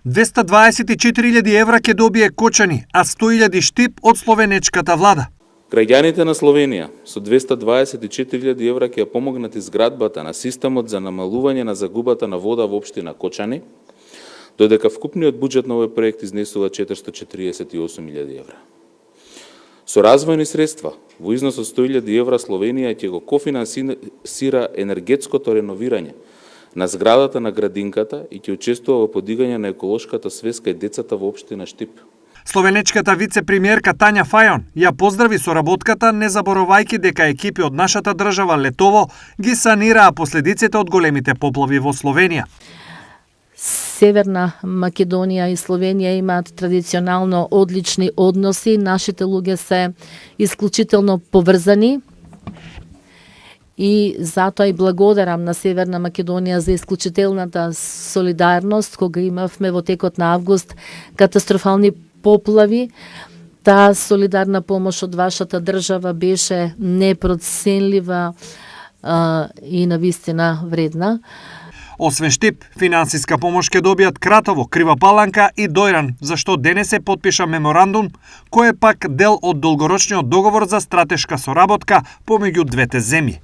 224.000 евра ќе добие Кочани, а 100.000 Штип од словенечката влада. Граѓаните на Словенија со 224.000 евра ќе помогнат изградбата на системот за намалување на загубата на вода во општина Кочани, додека вкупниот буџет на овој проект изнесува 448.000 евра. Со развојни средства во износ од 100.000 евра Словенија ќе го кофинансира енергетското реновирање на зградата на градинката и ќе учествува во подигање на еколошката свест кај децата во општина Штип. Словенечката вице-премиерка Тања Фајон ја поздрави соработката, не заборавајќи дека екипи од нашата држава Летово ги санираа последиците од големите поплави во Словенија. Северна Македонија и Словенија имаат традиционално одлични односи. Нашите луѓе се исклучително поврзани и затоа и благодарам на Северна Македонија за исклучителната солидарност кога имавме во текот на август катастрофални поплави. Таа солидарна помош од вашата држава беше непроценлива и навистина вредна. Освен Штип, финансиска помош ќе добијат Кратово, Крива Паланка и Дојран, за што денес се потпиша меморандум, кој е пак дел од долгорочниот договор за стратешка соработка помеѓу двете земји.